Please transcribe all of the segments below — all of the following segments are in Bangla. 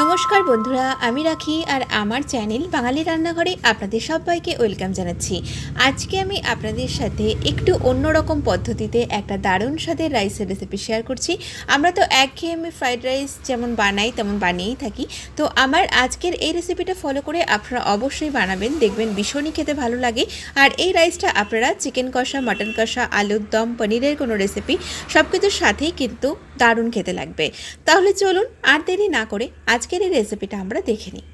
নমস্কার বন্ধুরা, আমি রাখি আর আমার চ্যানেল বাঙালি রান্নাঘরে আপনাদের সবাইকে ওয়েলকাম জানাচ্ছি। আজকে আমি আপনাদের সাথে একটু অন্যরকম পদ্ধতিতে একটা দারুণ স্বাদের রাইসের রেসিপি শেয়ার করছি। আমরা তো একঘেয়েমি ফ্রাইড রাইস যেমন বানাই তেমন বানিয়েই থাকি, তো আমার আজকের এই রেসিপিটা ফলো করে আপনারা অবশ্যই বানাবেন, দেখবেন ভীষণই খেতে ভালো লাগে। আর এই রাইসটা আপনারা চিকেন কষা, মাটন কষা, আলুর দম, পনিরের কোনো রেসিপি সব কিছুর সাথেই কিন্তু দারুণ খেতে লাগবে। তাহলে চলুন আর দেরি না করে আজকের এই রেসিপিটা আমরা দেখে নিই।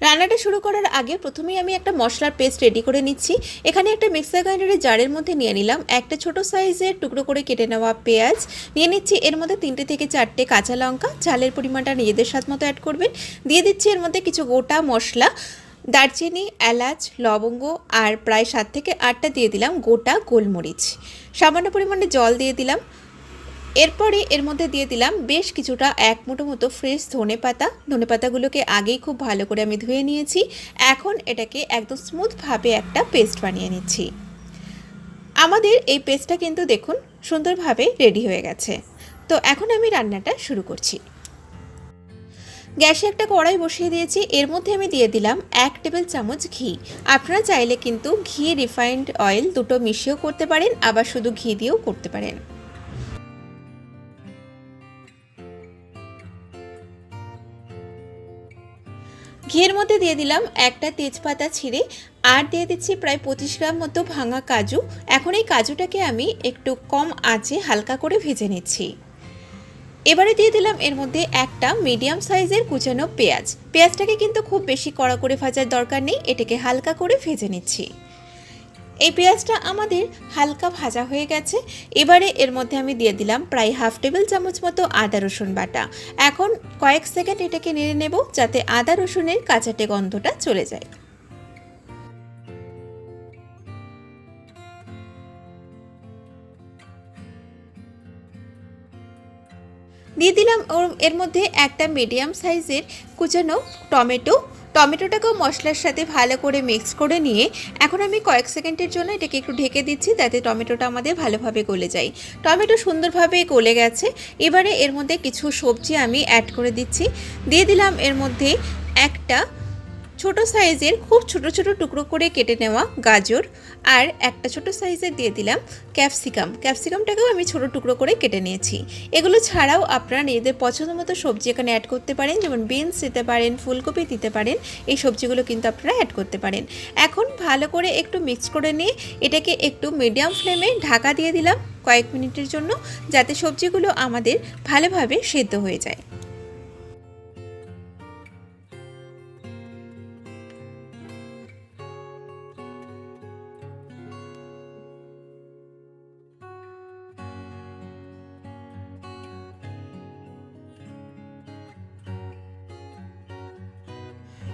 রান্নাটা শুরু করার আগে প্রথমেই আমি একটা মশলার পেস্ট রেডি করে নিচ্ছি। এখানে একটা মিক্সার গ্রাইন্ডারের জারের মধ্যে নিয়ে নিলাম একটা ছোট সাইজের টুকরো করে কেটে নেওয়া পেঁয়াজ, নিয়ে নিচ্ছি এর মধ্যে 3 থেকে 4টে কাঁচা লঙ্কা, ঝালের পরিমাণটা নিজেদের স্বাদ মতো অ্যাড করবেন। দিয়ে দিচ্ছি এর মধ্যে কিছু গোটা মশলা, দারচিনি, এলাচ, লবঙ্গ আর প্রায় 7 থেকে 8টা দিয়ে দিলাম গোটা গোলমরিচ। সামান্য পরিমাণে জল দিয়ে দিলাম। এরপরে এর মধ্যে দিয়ে দিলাম বেশ কিছুটা 1 মুঠো মতো ফ্রেশ ধনেপাতাগুলোকে আগেই খুব ভালো করে আমি ধুয়ে নিয়েছি। এখন এটাকে একদম স্মুথভাবে একটা পেস্ট বানিয়ে নিচ্ছি। আমাদের এই পেস্টটা কিন্তু দেখুন সুন্দরভাবে রেডি হয়ে গেছে। তো এখন আমি রান্নাটা শুরু করছি। গ্যাসে একটা কড়াই বসিয়ে দিয়েছি, এর মধ্যে আমি দিয়ে দিলাম 1 টেবিল চামচ ঘি। আপনারা চাইলে কিন্তু ঘি, রিফাইন্ড অয়েল দুটো মিশিয়েও করতে পারেন, আবার শুধু ঘি দিয়েও করতে পারেন। ঘিয়ের মধ্যে দিয়ে দিলাম একটা তেজপাতা ছিঁড়ে, আর দিয়ে দিচ্ছি প্রায় 25 গ্রাম মতো ভাঙা কাজু। এখন এই কাজুটাকে আমি একটু কম আঁচে হালকা করে ভেজে নিচ্ছি। এবারে দিয়ে দিলাম এর মধ্যে একটা মিডিয়াম সাইজের কুচানো পেঁয়াজটাকে কিন্তু খুব বেশি কড়া করে ভাজার দরকার নেই, এটাকে হালকা করে ভেজে নিচ্ছি। এই পেঁয়াজটা আমাদের হালকা ভাজা হয়ে গেছে। এবারে এর মধ্যে আমি দিয়ে দিলাম প্রায় 1/2 টেবিল চামচ মতো আদা রসুন বাটা। এখন কয়েক সেকেন্ড এটাকে নেড়ে নেব যাতে আদা রসুনের কাঁচাটে গন্ধটা চলে যায়। দিয়ে দিলাম এর মধ্যে একটা মিডিয়াম সাইজের কুচানো টমেটোটাকেও মশলার সাথে ভালো করে মিক্স করে নিয়ে এখন আমি কয়েক সেকেন্ডের জন্য এটাকে একটু ঢেকে দিচ্ছি যাতে টমেটোটা আমাদের ভালোভাবে গলে যায়। টমেটো সুন্দরভাবে গলে গেছে। এবারে এর মধ্যে কিছু সবজি আমি অ্যাড করে দিচ্ছি। দিয়ে দিলাম এর মধ্যে একটা ছোট সাইজের খুব ছোট ছোট টুকরো করে কেটে নেওয়া গাজর, আর একটা ছোট সাইজের দিয়ে দিলাম ক্যাপসিকামটাকেও আমি ছোট টুকরো করে কেটে নিয়েছি। এগুলো ছাড়াও আপনারা নিজেদের পছন্দ মতো সবজি এখানে অ্যাড করতে পারেন, যেমন বিনস দিতে পারেন, ফুলকপি দিতে পারেন, এই সবজিগুলো কিন্তু আপনারা অ্যাড করতে পারেন। এখন ভালো করে একটু মিক্স করে নিয়ে এটাকে একটু মিডিয়াম ফ্লেমে ঢাকা দিয়ে দিলাম কয়েক মিনিটের জন্য, যাতে সবজিগুলো আমাদের ভালোভাবে সেদ্ধ হয়ে যায়।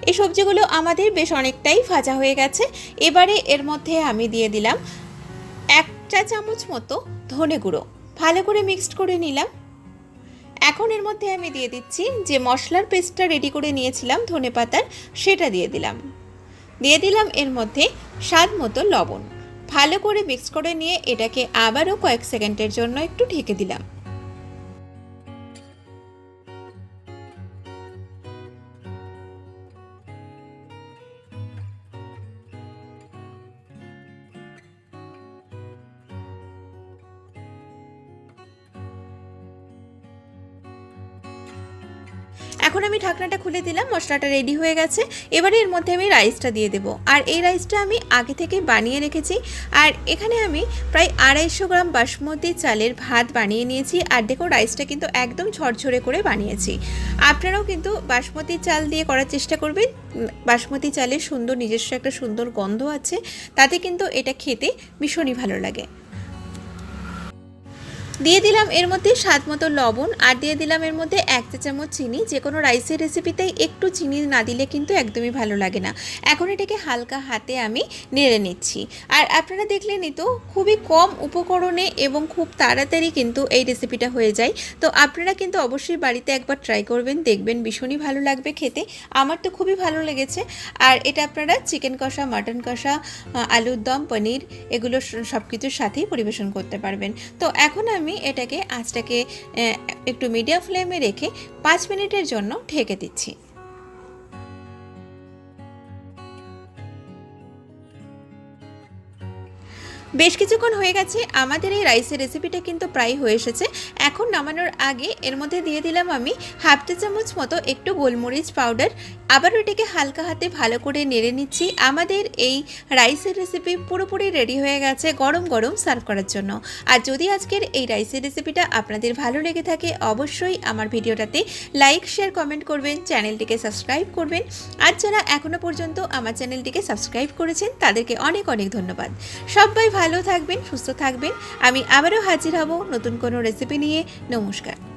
এই সবজিগুলো আমাদের বেশ অনেকটাই ভাজা হয়ে গেছে। এবারে এর মধ্যে আমি দিয়ে দিলাম 1 চা চামচ মতো ধনে গুঁড়ো, ভালো করে মিক্সড করে নিলাম। এখন এর মধ্যে আমি দিয়ে দিচ্ছি যে মশলার পেস্টটা রেডি করে নিয়েছিলাম ধনেপাতার, সেটা দিয়ে দিলাম এর মধ্যে স্বাদ মতো লবণ। ভালো করে মিক্স করে নিয়ে এটাকে আবারও কয়েক সেকেন্ডের জন্য একটু ঢেকে দিলাম। এখন আমি ঢাকনাটা খুলে দিলাম, মশলাটা রেডি হয়ে গেছে। এবারে এর মধ্যে আমি রাইসটা দিয়ে দেবো, আর এই রাইসটা আমি আগে থেকে বানিয়ে রেখেছি। আর এখানে আমি প্রায় 250 গ্রাম বাসমতি চালের ভাত বানিয়ে নিয়েছি। আর দেখো রাইসটা কিন্তু একদম ঝরঝরে করে বানিয়েছি। আপনারাও কিন্তু বাসমতি চাল দিয়ে করার চেষ্টা করবেন। বাসমতি চালের নিজস্ব একটা সুন্দর গন্ধ আছে, তাতে কিন্তু এটা খেতে ভীষণই ভালো লাগে। দিয়ে দিলাম এর মধ্যে স্বাদ মতো লবণ, আর দিয়ে দিলাম এর মধ্যে 1 চা চামচ চিনি। যে কোনো রাইসের রেসিপিতেই একটু চিনি না দিলে কিন্তু একদমই ভালো লাগে না। এখন এটাকে হালকা হাতে আমি নেড়ে নিচ্ছি। আর আপনারা দেখলেনই তো খুবই কম উপকরণে এবং খুব তাড়াতাড়ি কিন্তু এই রেসিপিটা হয়ে যায়। তো আপনারা কিন্তু অবশ্যই বাড়িতে একবার ট্রাই করবেন, দেখবেন ভীষণই ভালো লাগবে খেতে। আমার তো খুবই ভালো লেগেছে। আর এটা আপনারা চিকেন কষা, মাটন কষা, আলুর দম, পনির এগুলো সব কিছুর সাথেই পরিবেশন করতে পারবেন। তো এখন আমি আমি এটাকে আঁচটাকে একটু মিডিয়াম ফ্লেমে রেখে 5 মিনিটের জন্য ঢেকে দিচ্ছি। বেশ কিছুক্ষণ হয়ে গেছে, আমাদের এই রাইসের রেসিপিটা কিন্তু প্রায় হয়ে এসেছে। এখন নামানোর আগে এর মধ্যে দিয়ে দিলাম আমি হাফ চা চামচ মতো একটু গোলমরিচ পাউডার। আবার ওটিকে হালকা হাতে ভালো করে নেড়ে নিচ্ছি। আমাদের এই রাইসের রেসিপি পুরোপুরি রেডি হয়ে গেছে গরম গরম সার্ভ করার জন্য। আর যদি আজকের এই রাইসের রেসিপিটা আপনাদের ভালো লেগে থাকে, অবশ্যই আমার ভিডিওটাতে লাইক শেয়ার কমেন্ট করবেন, চ্যানেলটিকে সাবস্ক্রাইব করবেন। আর যারা এখনও পর্যন্ত আমার চ্যানেলটিকে সাবস্ক্রাইব করেছেন তাদেরকে অনেক অনেক ধন্যবাদ। সবাই ভালো থাকবেন, সুস্থ থাকবেন। আমি আবারও হাজির হব নতুন কোনো রেসিপি নিয়ে। নমস্কার।